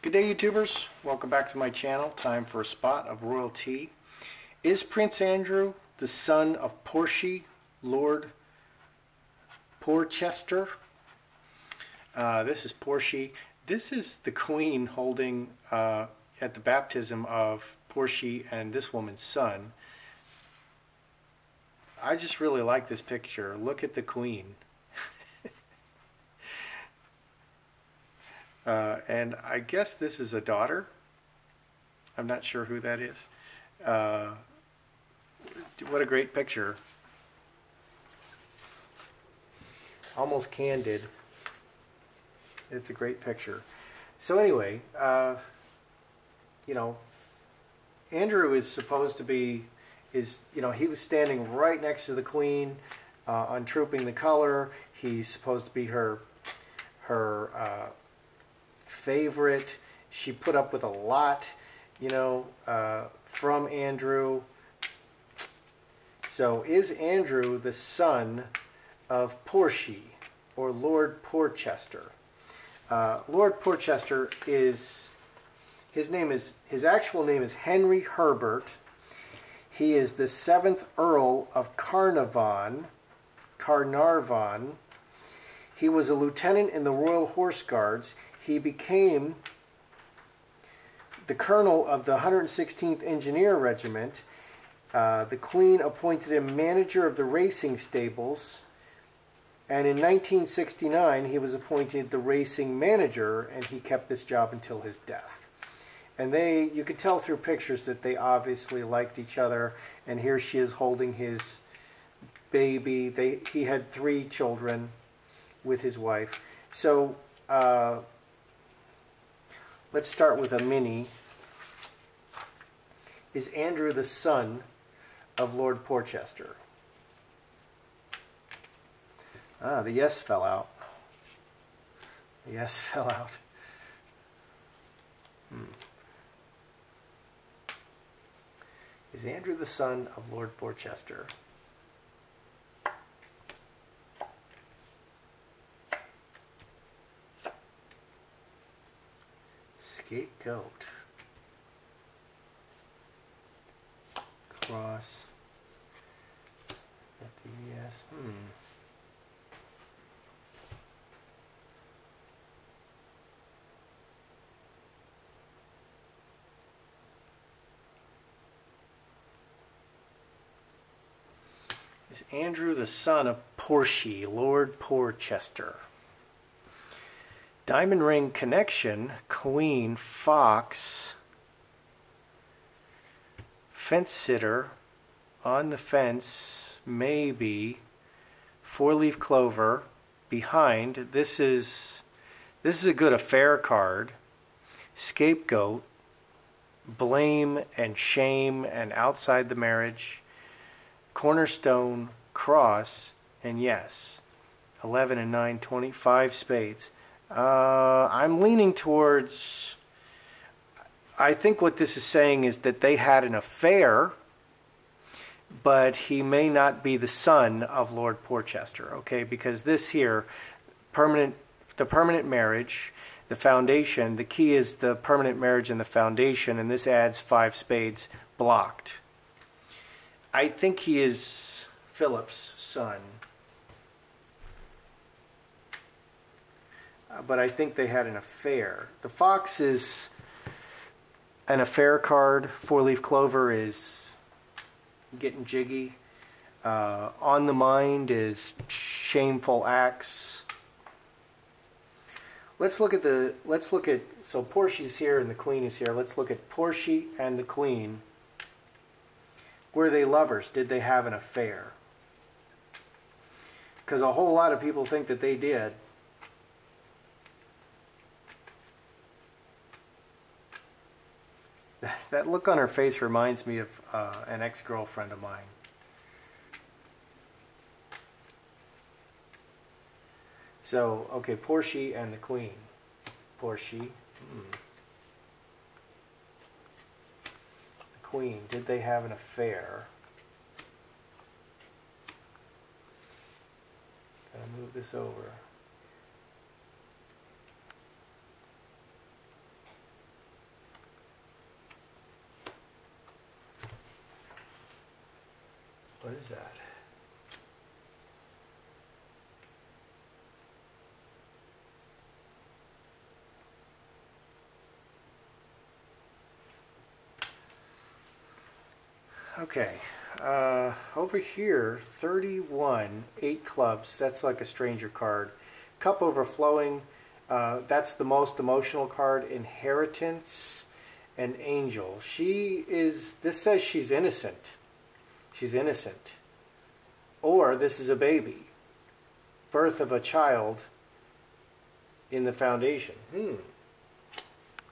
Good day, YouTubers. Welcome back to my channel. Time for a spot of royalty. Is Prince Andrew the son of Porchie, Lord Porchester? This is Porchie. This is the Queen holding at the baptism of Porchie and this woman's son. I just really like this picture. Look at the Queen. And I guess this is a daughter. I'm not sure who that is. What a great picture. Almost candid. It's a great picture. So anyway, you know, Andrew is supposed to be, he was standing right next to the Queen, untrooping the color. He's supposed to be her favorite. She put up with a lot, from Andrew. So is Andrew the son of Porchie or Lord Porchester? Lord Porchester his actual name is Henry Herbert. He is the 7th Earl of Carnarvon. He was a lieutenant in the Royal Horse Guards. He became the colonel of the 116th Engineer Regiment. The Queen appointed him manager of the racing stables, and in 1969 he was appointed the racing manager, and he kept this job until his death. And you could tell through pictures that they obviously liked each other, and here she is holding his baby. He had 3 children with his wife. So let's start with a mini. Is Andrew the son of Lord Porchester? The yes fell out. The yes fell out. Is Andrew the son of Lord Porchester? Scapegoat. Cross. At the yes. Is Andrew the son of Porchie, Lord Porchester? Diamond ring connection, Queen, Fox, fence sitter, on the fence, maybe, 4-leaf clover, behind. This is a good affair card. Scapegoat, blame and shame and outside the marriage. Cornerstone, cross, and yes. 11 and 9, 25 spades. I'm leaning towards, I think what this is saying is that they had an affair, but he may not be the son of Lord Porchester, okay? Because this here, the permanent marriage, the foundation, the key is the permanent marriage and the foundation, and this adds 5 spades blocked. I think he is Philip's son. But I think they had an affair. The fox is an affair card. 4-leaf clover is getting jiggy. On the mind is shameful acts. So Porchie's here and the Queen is here. Let's look at Porchie and the Queen. Were they lovers? Did they have an affair? Because a whole lot of people think that they did. That look on her face reminds me of an ex-girlfriend of mine. So, okay, Porchie and the Queen. Porchie. The Queen. Did they have an affair? Gotta move this over. is that? Okay, over here, 31, 8 clubs, that's like a stranger card. Cup overflowing, that's the most emotional card. Inheritance and angel. This says she's innocent. She's innocent. Or this is a baby. Birth of a child in the foundation.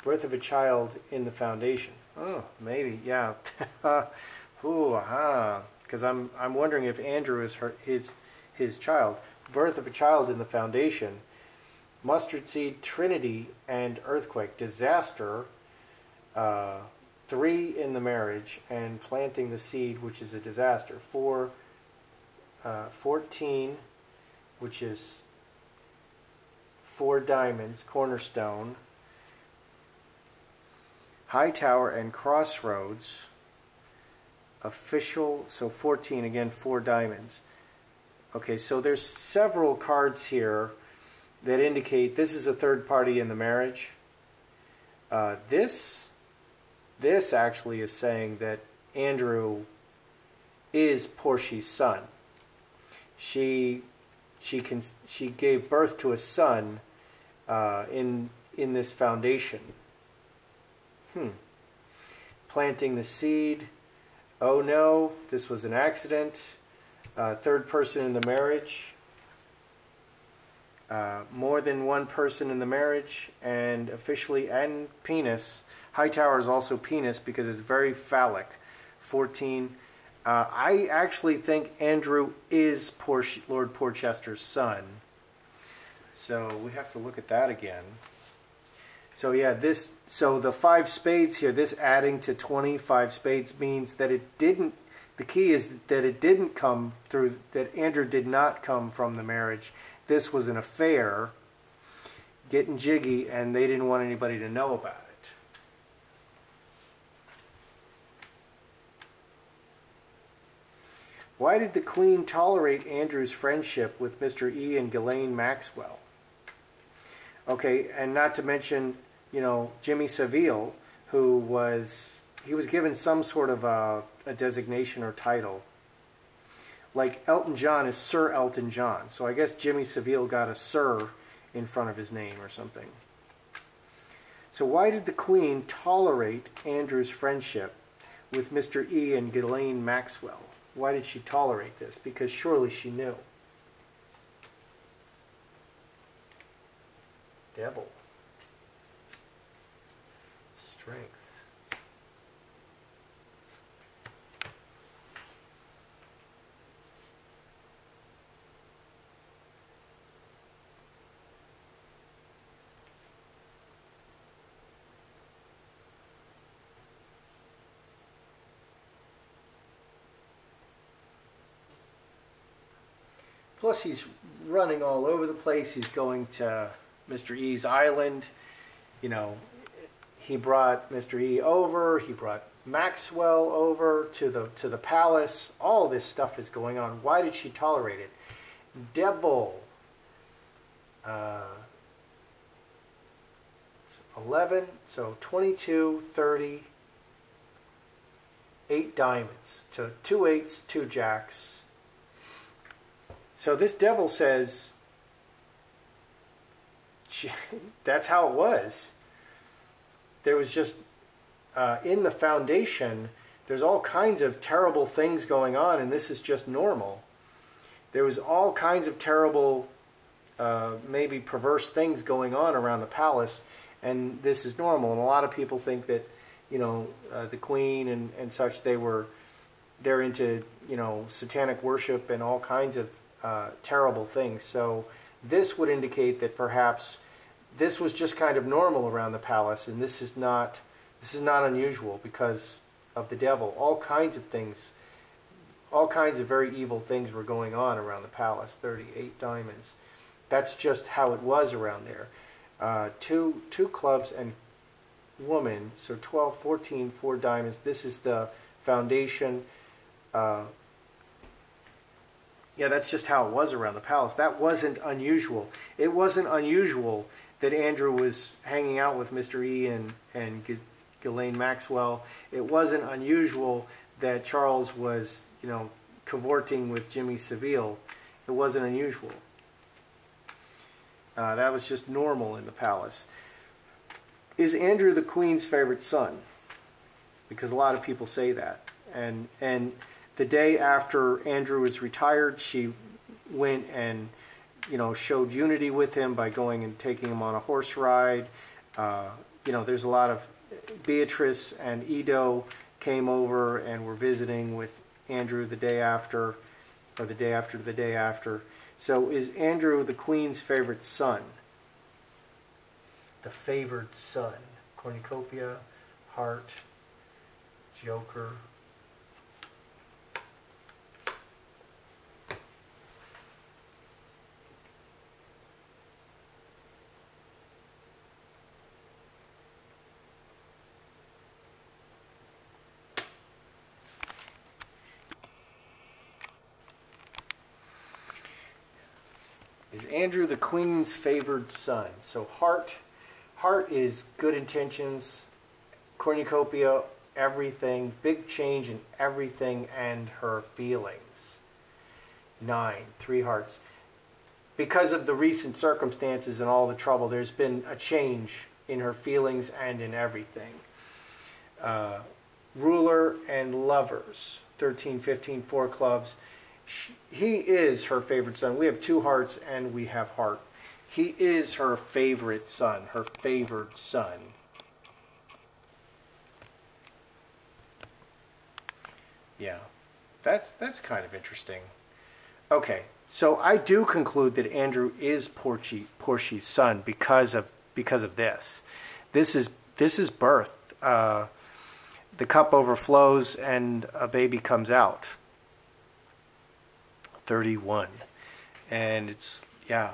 Birth of a child in the foundation. Oh, maybe, yeah. Because I'm wondering if Andrew is his child. Birth of a child in the foundation. Mustard seed, Trinity, and earthquake. Disaster. 3 in the marriage, and planting the seed, which is a disaster. 14, which is 4 diamonds, cornerstone. High tower and crossroads. Official, so 14, again 4 diamonds. Okay, so there's several cards here that indicate this is a third party in the marriage. This actually is saying that Andrew is Porchie's son. She gave birth to a son in this foundation. Planting the seed. Oh no, this was an accident. Third person in the marriage. More than one person in the marriage, and officially, and penis. High tower is also penis because it's very phallic. 14. I actually think Andrew is Lord Porchester's son. So we have to look at that again. So yeah, so the 5 spades here, this adding to 25 spades means that it didn't, the key is that it didn't come through, that Andrew did not come from the marriage. This was an affair, getting jiggy, and they didn't want anybody to know about it. Why did the Queen tolerate Andrew's friendship with Mr. E and Ghislaine Maxwell? Okay, and not to mention, you know, Jimmy Savile, who was given some sort of a designation or title. Like Elton John is Sir Elton John. So I guess Jimmy Savile got a Sir in front of his name or something. So why did the Queen tolerate Andrew's friendship with Mr. E and Ghislaine Maxwell? Why did she tolerate this? Because surely she knew. Devil. Strength. Plus he's running all over the place. He's going to Mr. E's island. You know, he brought Mr. E over. He brought Maxwell over to the palace. All this stuff is going on. Why did she tolerate it? Devil. 11, so 22, 30, 8 diamonds. So 2 8s, 2 jacks. So this devil says, that's how it was. There was just, in the foundation, there's all kinds of terrible things going on, and this is just normal. There was all kinds of terrible, maybe perverse things going on around the palace, and this is normal. And a lot of people think that, you know, the Queen and such, they're into, you know, satanic worship and all kinds of terrible things. So this would indicate that perhaps this was just kind of normal around the palace, and this is not unusual because of the devil. All kinds of things, all kinds of very evil things were going on around the palace. 38 diamonds. That's just how it was around there. Two clubs and woman, so 12, 14, 4 diamonds. This is the foundation. yeah, that's just how it was around the palace. That wasn't unusual. It wasn't unusual that Andrew was hanging out with Mr. E and Ghislaine Maxwell. It wasn't unusual that Charles was, you know, cavorting with Jimmy Savile. It wasn't unusual. That was just normal in the palace. Is Andrew the Queen's favorite son? Because a lot of people say that. And the day after Andrew was retired, she went and, you know, showed unity with him by going and taking him on a horse ride. You know, there's a lot of... Beatrice and Edo came over and were visiting with Andrew the day after, or the day after the day after. So is Andrew the Queen's favorite son? The favored son. Cornucopia, Heart, Joker. Is Andrew the Queen's favored son? So Heart is good intentions, Cornucopia, everything, big change in everything and her feelings. 9, 3 hearts. Because of the recent circumstances and all the trouble, there's been a change in her feelings and in everything. Ruler and Lovers, 13, 15, 4 clubs. He is her favorite son. We have 2 hearts and we have Heart. He is her favorite son, her favored son. Yeah, that's kind of interesting. Okay, so I do conclude that Andrew is Porchie's son because of this. This is birth. The cup overflows and a baby comes out. 31, and it's, yeah.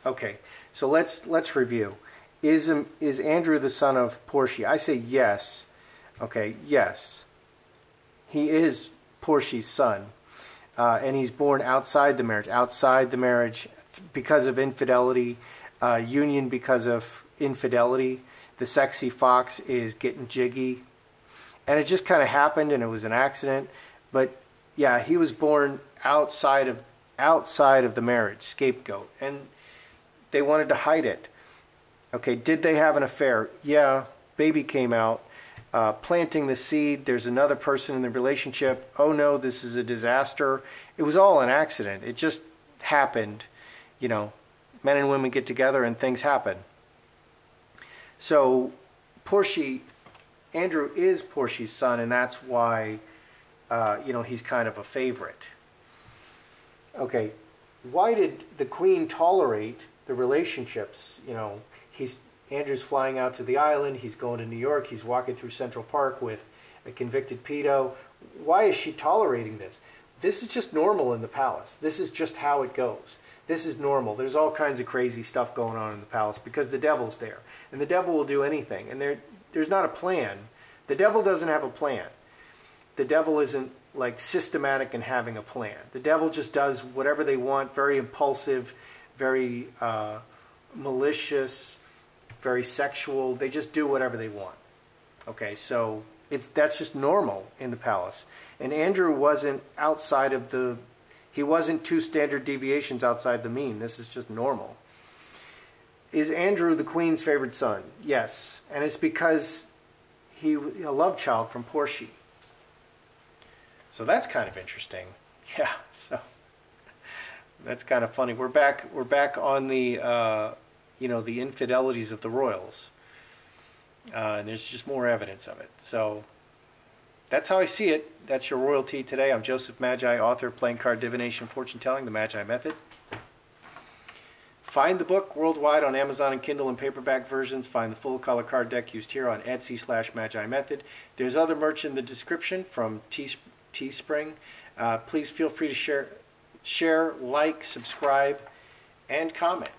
Okay, so let's review. Is Andrew the son of Porchie? I say yes. Okay, yes. He is Porchie's son, and he's born outside the marriage. Outside the marriage, because of infidelity, union because of infidelity. The sexy fox is getting jiggy, and it just kind of happened, and it was an accident. But yeah, he was born outside of the marriage, scapegoat, and they wanted to hide it. Okay, did they have an affair? Yeah, baby came out. Planting the seed, there's another person in the relationship. Oh no, this is a disaster. It was all an accident. It just happened. You know, men and women get together and things happen. So Porchie, Andrew is Porchie's son, and that's why you know, he's kind of a favorite. Okay, why did the Queen tolerate the relationships? You know, Andrew's flying out to the island, he's going to New York, he's walking through Central Park with a convicted pedo. Why is she tolerating this? This is just normal in the palace. This is just how it goes. This is normal. There's all kinds of crazy stuff going on in the palace because the devil's there. And the devil will do anything. And there's not a plan. The devil doesn't have a plan. The devil isn't like systematic in having a plan. The devil just does whatever they want, very impulsive, very malicious, very sexual. They just do whatever they want. Okay, so that's just normal in the palace. And Andrew wasn't outside of the... He wasn't 2 standard deviations outside the mean. This is just normal. Is Andrew the Queen's favorite son? Yes. And it's because he a love child from Porchie. So that's kind of interesting. Yeah, so that's kind of funny. We're back on the you know, the infidelities of the royals. And there's just more evidence of it. So that's how I see it. That's your royalty today. I'm Joseph Magi, author of Playing Card Divination, Fortune Telling, The Magi Method. Find the book worldwide on Amazon and Kindle and paperback versions. Find the full color card deck used here on Etsy/Magi Method. There's other merch in the description from Teespring. Please feel free to share, like, subscribe, and comment.